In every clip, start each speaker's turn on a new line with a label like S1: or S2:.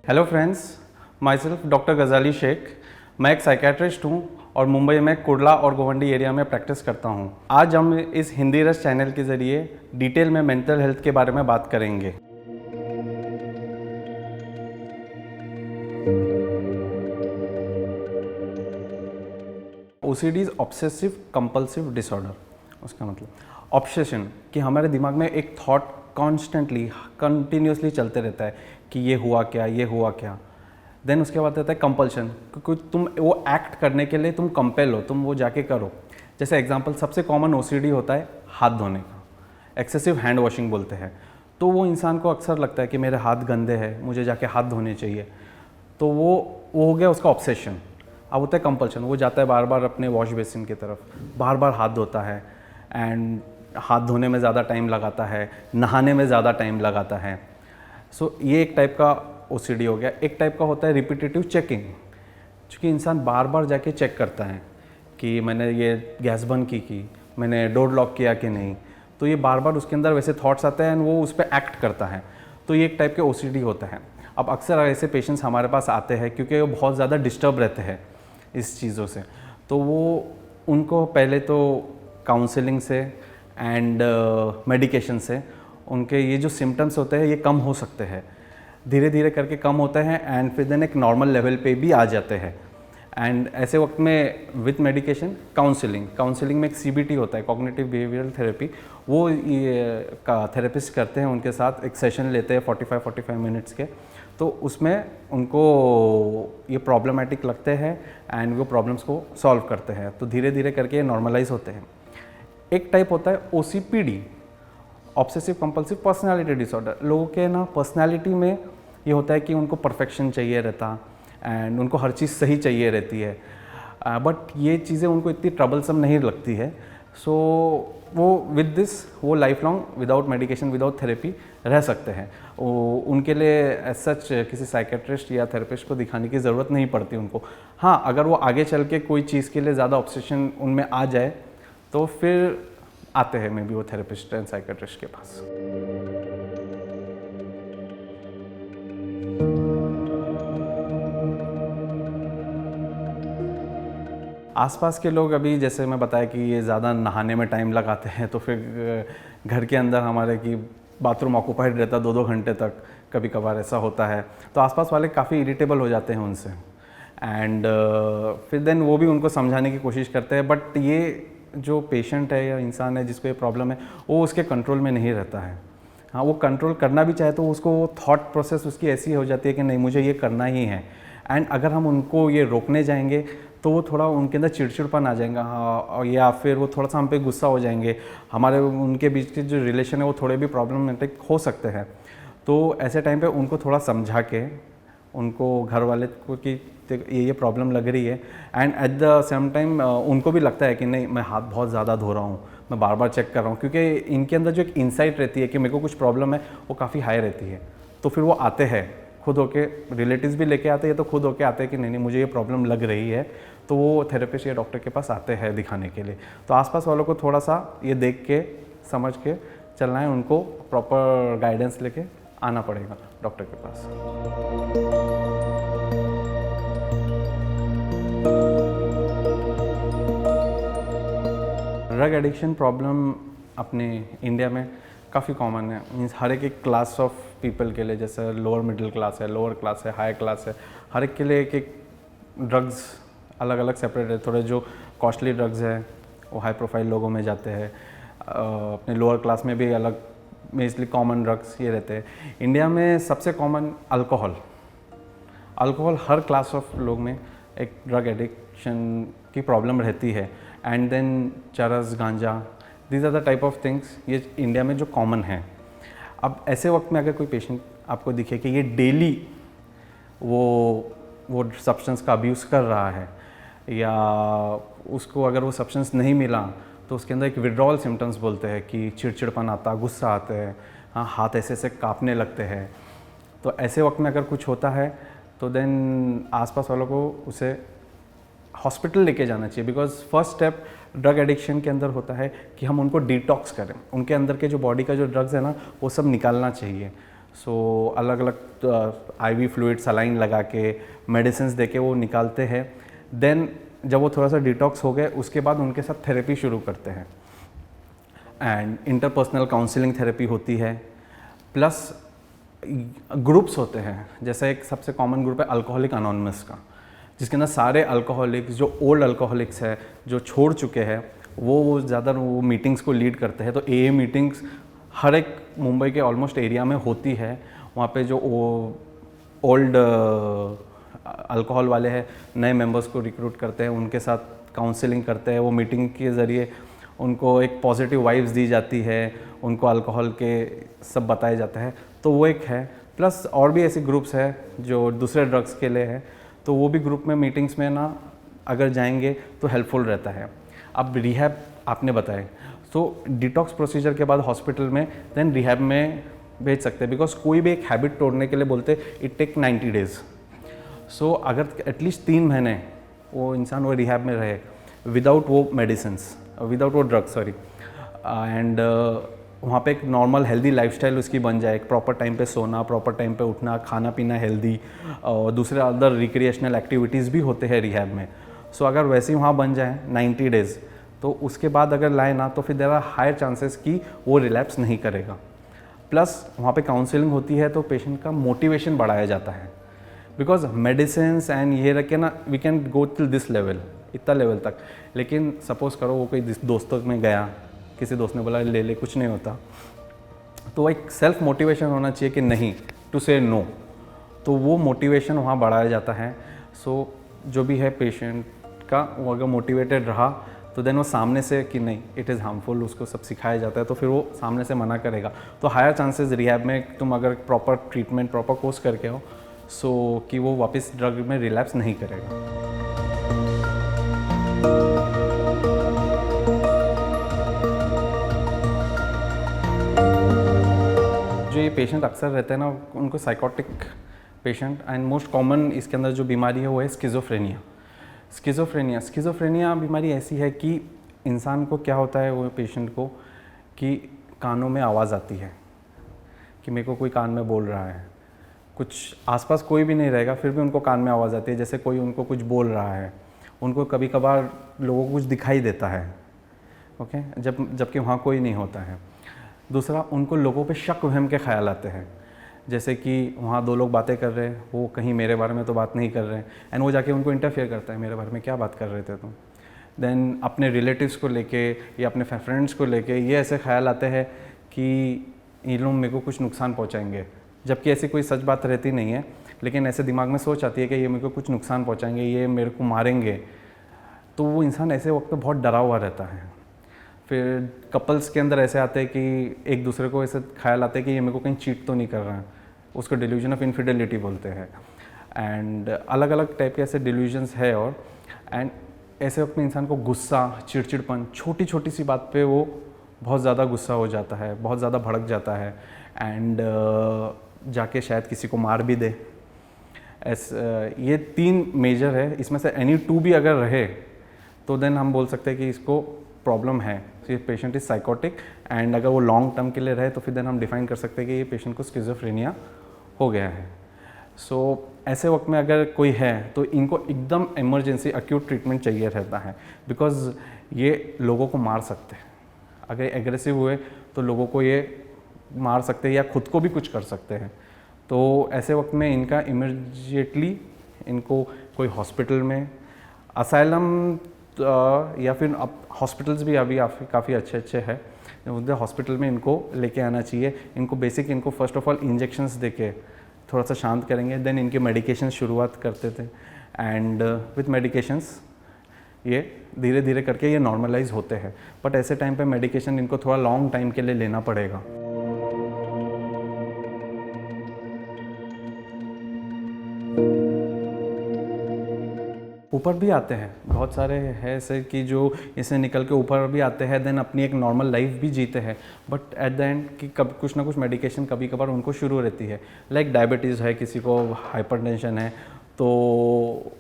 S1: Hello friends, my self doctor गजाली शेख। मैं एक साइकेट्रिस्ट हूँ और मुंबई में कुर्ला और गोवंडी एरिया में प्रैक्टिस करता हूँ। आज हम इस हिंदी रस चैनल के ज़रिए डिटेल में मेंटल हेल्थ के बारे में बात करेंगे। OCD is obsessive compulsive disorder. उसका मतलब ऑब्सेशन कि हमारे दिमाग में एक थॉट कॉन्स्टेंटली कंटिन्यूसली चलते रहता है कि ये हुआ क्या, ये हुआ क्या। देन उसके बाद आता है कंपल्शन, क्योंकि तुम वो एक्ट करने के लिए तुम कंपेल हो, तुम वो जाके करो। जैसे एग्जांपल सबसे कॉमन OCD होता है हाथ धोने का, एक्सेसिव हैंड वॉशिंग बोलते हैं। तो वो इंसान को अक्सर लगता है कि मेरे हाथ गंदे हैं, मुझे जाके हाथ धोने चाहिए। तो वो हो गया उसका ऑब्सेशन। अब होता है कंपल्शन, वो जाता है बार बार अपने वॉश बेसिन की तरफ, बार बार हाथ धोता है एंड हाथ धोने में ज़्यादा टाइम लगाता है, नहाने में ज़्यादा टाइम लगाता है। सो ये एक टाइप का OCD हो गया। एक टाइप का होता है रिपीटेटिव चेकिंग, क्योंकि इंसान बार बार जाके चेक करता है कि मैंने ये गैस बंद की मैंने डोर लॉक किया कि नहीं। तो ये बार बार उसके अंदर वैसे थॉट्स आते हैं एंड वो उस पर एक्ट करता है। तो ये एक टाइप के OCD होता है। अब अक्सर ऐसे पेशेंट्स हमारे पास आते हैं क्योंकि वो बहुत ज़्यादा डिस्टर्ब रहते हैं इस चीज़ों से। तो वो उनको पहले तो काउंसलिंग से एंड मेडिकेशन से उनके ये जो सिम्टम्स होते हैं ये कम हो सकते हैं, धीरे धीरे करके कम होते हैं एंड फिर देन एक नॉर्मल लेवल पे भी आ जाते हैं। एंड ऐसे वक्त में विथ मेडिकेशन काउंसलिंग में एक CBT होता है, कॉग्निटिव बिहेवियरल थेरेपी। वो ये का थेरेपिस्ट करते हैं, उनके साथ एक सेशन लेते हैं 45 मिनट्स के। तो उसमें उनको ये प्रॉब्लमेटिक लगते हैं एंड वो प्रॉब्लम्स को सॉल्व करते हैं। तो धीरे धीरे करके ये नॉर्मलाइज होते हैं। एक टाइप होता है OCPD, obsessive compulsive personality disorder. लोगों के ना पर्सनालिटी में ये होता है कि उनको परफेक्शन चाहिए रहता एंड उनको हर चीज़ सही चाहिए रहती है, बट ये चीज़ें उनको इतनी ट्रबलसम नहीं लगती है। सो वो विद दिस वो life long without medication without therapy रह सकते हैं। उनके लिए एज सच किसी साइकेट्रिस्ट या थेरेपिस्ट को दिखाने की ज़रूरत नहीं पड़ती उनको। हाँ, अगर वो आगे चल के कोई चीज़ के लिए ज़्यादा ऑब्सेशन उनमें आ जाए तो फिर आते हैं मे बी वो थेरेपिस्ट एंड साइकेट्रिस्ट के पास। आसपास के लोग अभी जैसे मैं बताया कि ये ज़्यादा नहाने में टाइम लगाते हैं, तो फिर घर के अंदर हमारे कि बाथरूम ऑक्यूपाइड रहता है 2-2 घंटे तक, कभी कभार ऐसा होता है। तो आसपास वाले काफ़ी इरिटेबल हो जाते हैं उनसे एंड फिर देन वो भी उनको समझाने की कोशिश करते हैं, बट ये जो पेशेंट है या इंसान है जिसको ये प्रॉब्लम है वो उसके कंट्रोल में नहीं रहता है। हाँ, वो कंट्रोल करना भी चाहे तो उसको थॉट प्रोसेस उसकी ऐसी हो जाती है कि नहीं मुझे ये करना ही है। एंड अगर हम उनको ये रोकने जाएंगे तो वो थोड़ा उनके अंदर चिड़चिड़पन आ जाएगा, हाँ, या फिर वो थोड़ा सा हम पे गुस्सा हो जाएंगे। हमारे उनके बीच के जो रिलेशन है वो थोड़े भी प्रॉब्लमेटिक हो सकते हैं। तो ऐसे टाइम पे उनको थोड़ा समझा के उनको घर वाले को कि ये प्रॉब्लम लग रही है and at the same time उनको भी लगता है कि नहीं मैं हाथ बहुत ज़्यादा धो रहा हूँ, मैं बार बार चेक कर रहा हूँ, क्योंकि इनके अंदर जो एक इंसाइट रहती है कि मेरे को कुछ प्रॉब्लम है वो काफ़ी हाई रहती है। तो फिर वो आते हैं खुद होके, रिलेटिव्स भी लेके आते हैं तो खुद होके आते हैं कि नहीं मुझे ये प्रॉब्लम लग रही है। तो वो थेरेपिस्ट या डॉक्टर के पास आते हैं दिखाने के लिए। तो आसपास वालों को थोड़ा सा ये देख के समझ के चलना है, उनको प्रॉपर गाइडेंस लेके आना पड़ेगा डॉक्टर के पास। ड्रग एडिक्शन प्रॉब्लम अपने इंडिया में काफ़ी कॉमन है। मीन्स हर एक क्लास ऑफ पीपल के लिए, जैसे लोअर मिडिल क्लास है, लोअर क्लास है, हाई क्लास है, हर एक के लिए एक ड्रग्स अलग अलग सेपरेट है। थोड़े जो कॉस्टली ड्रग्स है वो हाई प्रोफाइल लोगों में जाते हैं, अपने लोअर क्लास में भी अलग मेजली कॉमन ड्रग्स ये रहते हैं। इंडिया में सबसे common alcohol her class of लोग में एक ड्रग एडिक्शन की प्रॉब्लम रहती है। एंड देन चरस, गांजा, these are the type of things ये इंडिया में जो कॉमन है। अब ऐसे वक्त में अगर कोई पेशेंट आपको दिखे कि ये डेली वो सब्सटेंस का अब्यूज़ कर रहा है, या उसको अगर वो सब्सटेंस नहीं मिला तो उसके अंदर एक विड्रॉल सिम्टम्स बोलते हैं कि चिड़चिड़पन आता, गुस्सा आता है, हाँ, हाथ ऐसे ऐसे कांपने लगते हैं। तो ऐसे वक्त में अगर कुछ होता है तो देन आसपास वालों को उसे हॉस्पिटल लेके जाना चाहिए, because first step drug addiction के अंदर होता है कि हम उनको डिटॉक्स करें, उनके अंदर के जो बॉडी का जो ड्रग्स है ना वो सब निकालना चाहिए। सो अलग अलग IV फ्लूइड सलाइन लगा के मेडिसिन दे के वो निकालते हैं। देन जब वो थोड़ा सा डिटॉक्स हो गए उसके बाद उनके साथ थेरेपी शुरू करते हैं एंड इंटरपर्सनल काउंसलिंग थेरेपी होती है, प्लस ग्रुप्स होते हैं। जैसे एक सबसे कॉमन ग्रुप है अल्कोहलिक अनोनिमस का, जिसके अंदर सारे अल्कोहलिक्स जो ओल्ड अल्कोहलिक्स है जो छोड़ चुके हैं वो ज़्यादा वो मीटिंग्स को लीड करते हैं। तो AA मीटिंग्स हर एक मुंबई के ऑलमोस्ट एरिया में होती है। वहाँ पे जो ओल्ड अल्कोहल वाले हैं नए मेंबर्स को रिक्रूट करते हैं, उनके साथ काउंसलिंग करते हैं। वो मीटिंग के ज़रिए उनको एक पॉजिटिव वाइब्स दी जाती है, उनको अल्कोहल के सब बताया जाता है। तो वो एक है, प्लस और भी ऐसे ग्रुप्स हैं जो दूसरे ड्रग्स के लिए है, तो वो भी ग्रुप में मीटिंग्स में ना अगर जाएंगे तो हेल्पफुल रहता है। अब रिहैब आपने बताए, तो डिटॉक्स प्रोसीजर के बाद हॉस्पिटल में देन रिहैब में भेज सकते हैं, बिकॉज कोई भी एक हैबिट तोड़ने के लिए बोलते इट टेक 90 डेज़। सो अगर एटलीस्ट 3 महीने वो इंसान वो रिहैब में रहे विदाउट वो मेडिसिन्स, विदाउट वो ड्रग्स सॉरी, एंड वहाँ पे एक नॉर्मल हेल्दी लाइफस्टाइल उसकी बन जाए, एक प्रॉपर टाइम पे सोना, प्रॉपर टाइम पे उठना, खाना पीना हेल्दी, और दूसरे अदर रिक्रिएशनल एक्टिविटीज़ भी होते हैं रिहैब में। सो अगर वैसे ही वहाँ बन जाए 90 डेज़, तो उसके बाद अगर लाए ना तो फिर देयर आर हायर चांसेस कि वो रिलैप्स नहीं करेगा। प्लस वहाँ पे काउंसलिंग होती है तो पेशेंट का मोटिवेशन बढ़ाया जाता है, बिकॉज मेडिसिन्स एंड ये रखे ना we can go till this level, इतना लेवल तक। लेकिन सपोज़ करो वो कोई दोस्तों में गया, किसी दोस्त ने बोला ले ले कुछ नहीं होता, तो एक सेल्फ मोटिवेशन होना चाहिए कि नहीं टू से नो, तो वो मोटिवेशन वहाँ बढ़ाया जाता है। सो जो भी है पेशेंट का वो अगर मोटिवेटेड रहा तो देन वो सामने से कि नहीं इट इज़ हार्मफुल उसको सब सिखाया जाता है, तो फिर वो सामने से मना करेगा। तो हायर चांसेस रिहैब में तुम अगर प्रॉपर ट्रीटमेंट प्रॉपर कोर्स करके हो सो कि वो वापस ड्रग में रिलैप्स नहीं करेगा। जो ये पेशेंट अक्सर रहते हैं ना उनको psychotic patient, and most common इसके अंदर जो बीमारी है वो है स्किज़ोफ्रेनिया। स्किज़ोफ्रेनिया बीमारी ऐसी है कि इंसान को क्या होता है, वो पेशेंट को कि कानों में आवाज़ आती है कि मेरे को कोई कान में बोल रहा है, कुछ आसपास कोई भी नहीं रहेगा फिर भी उनको कान में आवाज़ आती है, जैसे कोई उनको कुछ बोल रहा है। उनको कभी कभार लोगों को कुछ दिखाई देता है, ओके, जबकि वहाँ कोई नहीं होता है। दूसरा, उनको लोगों पे शक वहम के ख्याल आते हैं, जैसे कि वहाँ 2 लोग बातें कर रहे हैं, वो कहीं मेरे बारे में तो बात नहीं कर रहे हैं, एंड वो जाके उनको इंटरफेयर करता है, मेरे बारे में क्या बात कर रहे थे तुम। देन अपने रिलेटिव्स को लेके या अपने फ्रेंड्स को लेके ये ऐसे ख्याल आते हैं कि ये लोग मेरे को कुछ नुकसान पहुँचाएंगे, जबकि ऐसी कोई सच बात रहती नहीं है, लेकिन ऐसे दिमाग में सोच आती है कि ये मेरे को कुछ नुकसान पहुँचाएंगे, ये मेरे को मारेंगे। तो वो इंसान ऐसे वक्त बहुत डरा हुआ रहता है। फिर कपल्स के अंदर ऐसे आते हैं कि एक दूसरे को ऐसे ख्याल आते हैं कि ये मेरे को कहीं चीट तो नहीं कर रहा है, उसको डिल्यूजन ऑफ इनफिडेलिटी बोलते हैं। एंड अलग अलग टाइप के ऐसे डिल्यूजन्स है। और एंड ऐसे वक्त में इंसान को गुस्सा, चिड़चिड़पन, छोटी छोटी सी बात पे वो बहुत ज़्यादा गुस्सा हो जाता है, बहुत ज़्यादा भड़क जाता है, एंड जाके शायद किसी को मार भी दे। ये 3 मेजर है, इसमें से एनी 2 भी अगर रहे तो देन हम बोल सकते हैं कि इसको प्रॉब्लम है, ये पेशेंट इज साइकोटिक। एंड अगर वो लॉन्ग टर्म के लिए रहे तो फिर देन हम डिफाइन कर सकते हैं कि ये पेशेंट को स्किज़ोफ्रेनिया हो गया है। सो ऐसे वक्त में अगर कोई है तो इनको एकदम इमरजेंसी एक्यूट ट्रीटमेंट चाहिए रहता है, बिकॉज ये लोगों को मार सकते हैं। अगर एग्रेसिव हुए तो लोगों को ये मार सकते हैं या खुद को भी कुछ कर सकते हैं। तो ऐसे वक्त में इनका इमीडिएटली इनको कोई हॉस्पिटल में, असाइलम या फिर अब हॉस्पिटल्स भी अभी काफ़ी अच्छे हैं, उधर हॉस्पिटल में इनको लेके आना चाहिए। इनको बेसिक इनको फर्स्ट ऑफ ऑल इंजेक्शंस देके थोड़ा सा शांत करेंगे, देन इनके मेडिकेशन शुरुआत करते थे, एंड विथ मेडिकेशंस ये धीरे धीरे करके ये नॉर्मलाइज होते हैं। बट ऐसे टाइम पे मेडिकेशन इनको थोड़ा लॉन्ग टाइम के लिए लेना पड़ेगा। ऊपर भी आते हैं, बहुत सारे हैं ऐसे कि जो इससे निकल के ऊपर भी आते हैं, देन अपनी एक नॉर्मल लाइफ भी जीते हैं। बट एट द एंड कि कब कुछ ना कुछ मेडिकेशन कभी कभार उनको शुरू रहती है। लाइक डायबिटीज़ है, किसी को हाइपरटेंशन है, तो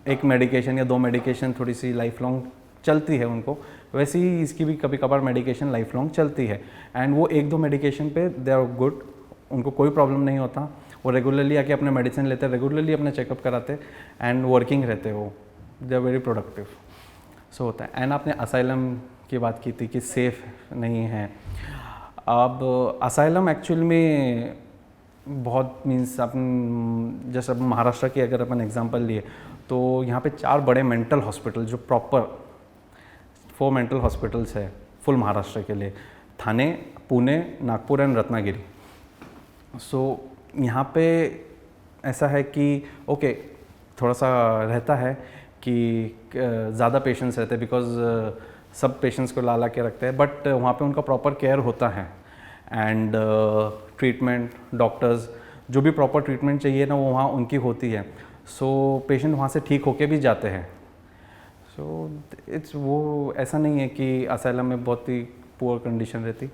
S1: एक मेडिकेशन या 2 मेडिकेशन थोड़ी सी लाइफ लॉन्ग चलती है उनको, वैसे ही इसकी भी कभी कभार मेडिकेशन लाइफ लॉन्ग चलती है। एंड वो 1-2 मेडिकेशन पे दे आर गुड, उनको कोई प्रॉब्लम नहीं होता, वो रेगुलरली आके अपने मेडिसिन लेते, रेगुलरली अपने चेकअप कराते एंड वर्किंग रहते, वो दे आर वेरी प्रोडक्टिव। सो होता है। एंड आपने असाइलम की बात की थी कि सेफ़ नहीं है। अब असाइलम एक्चुअल में बहुत मीन्स अपन जैसे अपन महाराष्ट्र की अगर अपन एग्जांपल लिए तो यहाँ पे 4 बड़े मेंटल हॉस्पिटल जो प्रॉपर 4 मेंटल हॉस्पिटल्स है फुल महाराष्ट्र के लिए, थाने, पुणे, नागपुर एंड रत्नागिरी। सो यहाँ पे ऐसा है कि ओके थोड़ा सा रहता है कि ज़्यादा पेशेंट्स रहते हैं बिकॉज सब पेशेंट्स को ला के रखते हैं, बट वहाँ पे उनका प्रॉपर केयर होता है एंड ट्रीटमेंट, डॉक्टर्स जो भी प्रॉपर ट्रीटमेंट चाहिए ना वो वहाँ उनकी होती है। सो पेशेंट वहाँ से ठीक होके भी जाते हैं। सो इट्स वो ऐसा नहीं है कि असाइलम में बहुत ही पुअर कंडीशन रहती,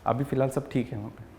S1: अभी फ़िलहाल सब ठीक है वहाँ पे।